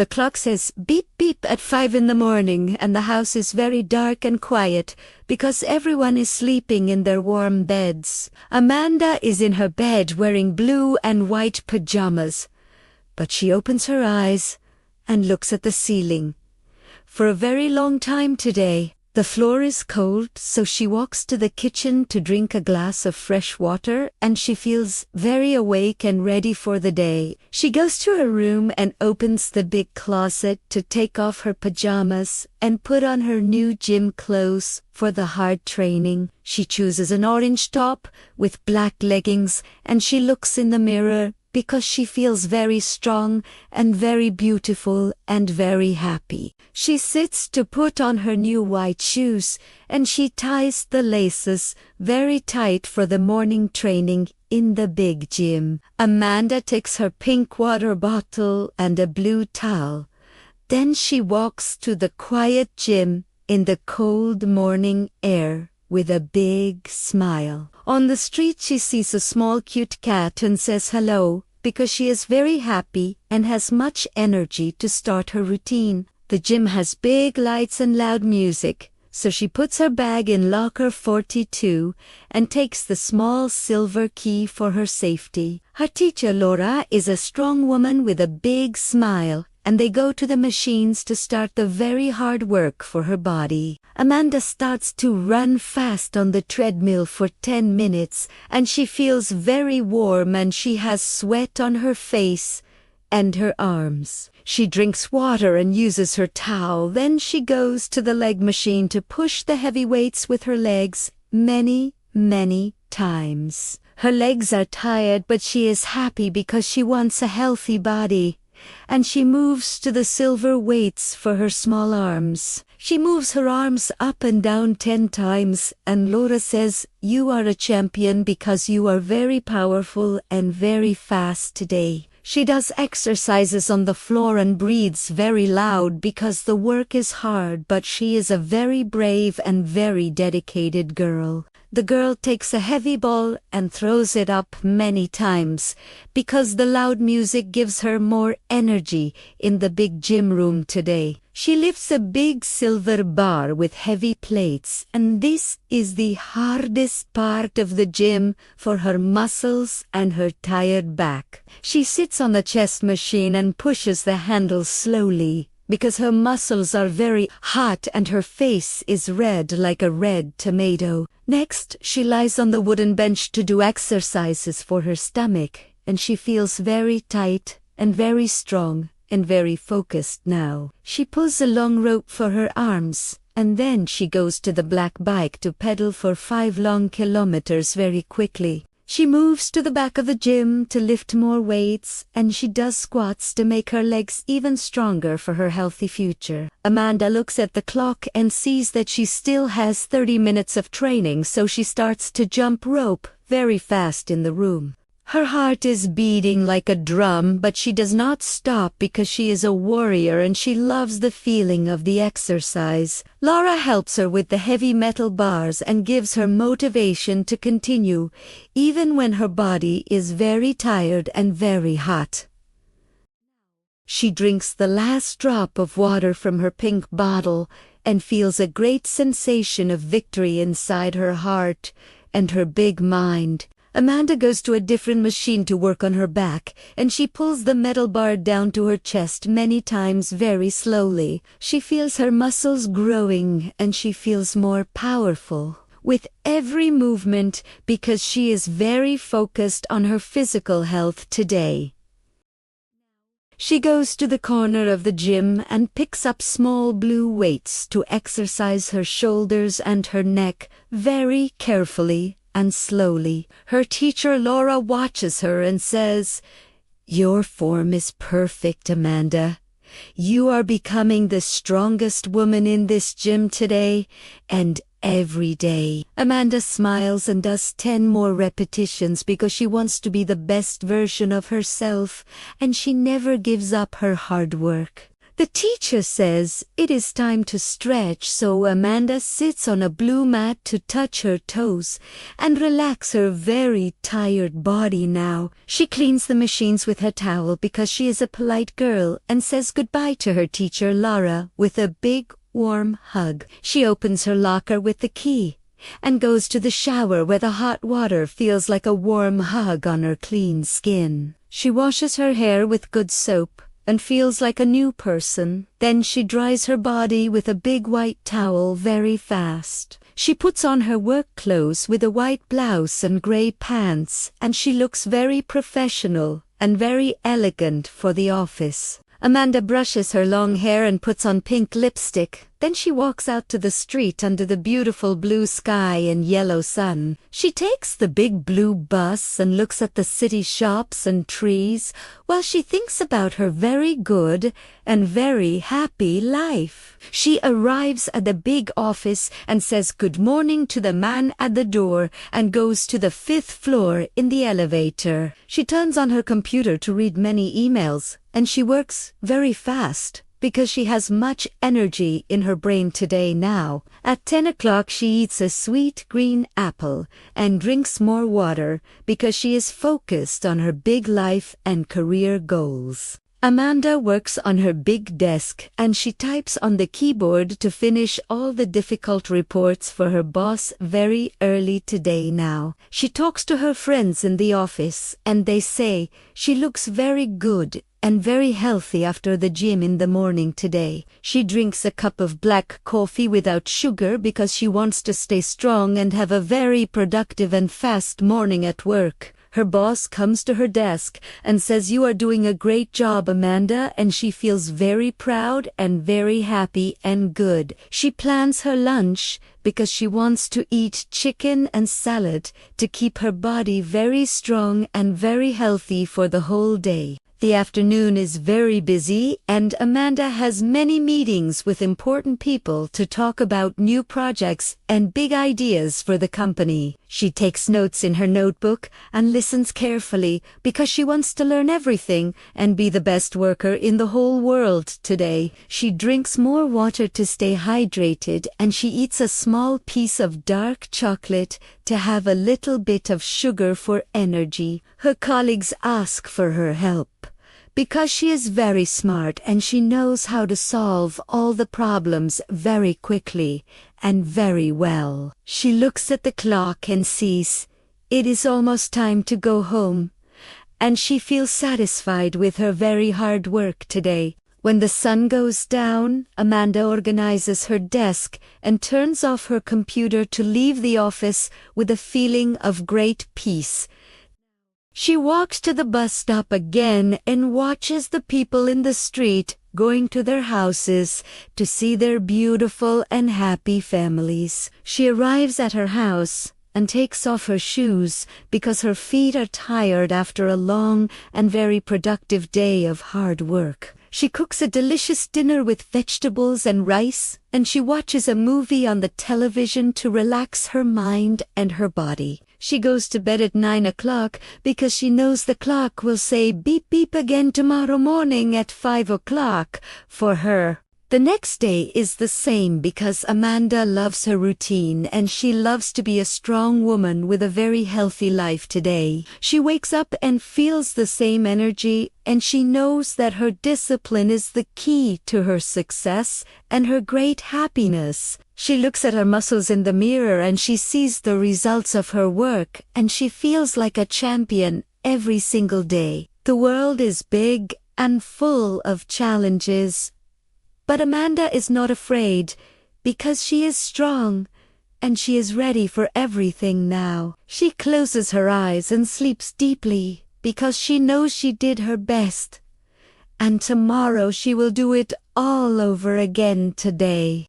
The clock says beep beep at 5 in the morning, and the house is very dark and quiet because everyone is sleeping in their warm beds. Amanda is in her bed wearing blue and white pajamas, but she opens her eyes and looks at the ceiling. For a very long time today, the floor is cold, so she walks to the kitchen to drink a glass of fresh water, and she feels very awake and ready for the day. She goes to her room and opens the big closet to take off her pajamas and put on her new gym clothes for the hard training. She chooses an orange top with black leggings, and she looks in the mirror because she feels very strong and very beautiful and very happy. She sits to put on her new white shoes, and she ties the laces very tight for the morning training in the big gym. Amanda takes her pink water bottle and a blue towel. Then she walks to the quiet gym in the cold morning air with a big smile. On the street she sees a small cute cat and says hello because she is very happy and has much energy to start her routine. The gym has big lights and loud music, so she puts her bag in locker 42 and takes the small silver key for her safety. Her teacher Laura is a strong woman with a big smile, and they go to the machines to start the very hard work for her body. Amanda starts to run fast on the treadmill for 10 minutes, and she feels very warm and she has sweat on her face and her arms. She drinks water and uses her towel. Then she goes to the leg machine to push the heavy weights with her legs many times. Her legs are tired, but she is happy because she wants a healthy body. And she moves to the silver weights for her small arms. She moves her arms up and down 10 times, and Laura says, "You are a champion because you are very powerful and very fast today." She does exercises on the floor and breathes very loud because the work is hard, but she is a very brave and very dedicated girl. The girl takes a heavy ball and throws it up many times because the loud music gives her more energy in the big gym room today. She lifts a big silver bar with heavy plates, and this is the hardest part of the gym for her muscles and her tired back. She sits on the chest machine and pushes the handle slowly because her muscles are very hot and her face is red like a red tomato. Next, she lies on the wooden bench to do exercises for her stomach, and she feels very tight and very strong and very focused now. She pulls a long rope for her arms, and then she goes to the black bike to pedal for 5 long kilometers very quickly. She moves to the back of the gym to lift more weights, and she does squats to make her legs even stronger for her healthy future. Amanda looks at the clock and sees that she still has 30 minutes of training, so she starts to jump rope very fast in the room. Her heart is beating like a drum, but she does not stop because she is a warrior and she loves the feeling of the exercise. Laura helps her with the heavy metal bars and gives her motivation to continue, even when her body is very tired and very hot. She drinks the last drop of water from her pink bottle and feels a great sensation of victory inside her heart and her big mind. Amanda goes to a different machine to work on her back, and she pulls the metal bar down to her chest many times very slowly. She feels her muscles growing and she feels more powerful with every movement because she is very focused on her physical health today. She goes to the corner of the gym and picks up small blue weights to exercise her shoulders and her neck very carefully and slowly. Her teacher Laura watches her and says, "Your form is perfect, Amanda. You are becoming the strongest woman in this gym today and every day." Amanda smiles and does 10 more repetitions because she wants to be the best version of herself, and she never gives up her hard work. The teacher says it is time to stretch, so Amanda sits on a blue mat to touch her toes and relax her very tired body now. She cleans the machines with her towel because she is a polite girl and says goodbye to her teacher Laura with a big warm hug. She opens her locker with the key and goes to the shower where the hot water feels like a warm hug on her clean skin. She washes her hair with good soap and feels like a new person. Then she dries her body with a big white towel very fast. She puts on her work clothes with a white blouse and gray pants, and she looks very professional and very elegant for the office. Amanda brushes her long hair and puts on pink lipstick. Then she walks out to the street under the beautiful blue sky and yellow sun. She takes the big blue bus and looks at the city shops and trees while she thinks about her very good and very happy life. She arrives at the big office and says good morning to the man at the door and goes to the 5th floor in the elevator. She turns on her computer to read many emails, and she works very fast because she has much energy in her brain today now. At 10 o'clock she eats a sweet green apple and drinks more water because she is focused on her big life and career goals. Amanda works on her big desk and she types on the keyboard to finish all the difficult reports for her boss very early today now. She talks to her friends in the office and they say she looks very good and very healthy after the gym in the morning today. She drinks a cup of black coffee without sugar because she wants to stay strong and have a very productive and fast morning at work. Her boss comes to her desk and says, "You are doing a great job, Amanda," and she feels very proud and very happy and good. She plans her lunch because she wants to eat chicken and salad to keep her body very strong and very healthy for the whole day. The afternoon is very busy and Amanda has many meetings with important people to talk about new projects and big ideas for the company. She takes notes in her notebook and listens carefully because she wants to learn everything and be the best worker in the whole world today. She drinks more water to stay hydrated and she eats a small piece of dark chocolate to have a little bit of sugar for energy. Her colleagues ask for her help because she is very smart and she knows how to solve all the problems very quickly and very well. She looks at the clock and sees it is almost time to go home, and she feels satisfied with her very hard work today. When the sun goes down, Amanda organizes her desk and turns off her computer to leave the office with a feeling of great peace. She walks to the bus stop again and watches the people in the street going to their houses to see their beautiful and happy families. She arrives at her house and takes off her shoes because her feet are tired after a long and very productive day of hard work. She cooks a delicious dinner with vegetables and rice, and she watches a movie on the television to relax her mind and her body. She goes to bed at 9 o'clock because she knows the clock will say beep beep again tomorrow morning at 5 o'clock for her. The next day is the same because Amanda loves her routine and she loves to be a strong woman with a very healthy life today. She wakes up and feels the same energy and she knows that her discipline is the key to her success and her great happiness. She looks at her muscles in the mirror and she sees the results of her work and she feels like a champion every single day. The world is big and full of challenges, but Amanda is not afraid because she is strong and she is ready for everything now. She closes her eyes and sleeps deeply because she knows she did her best, and tomorrow she will do it all over again today.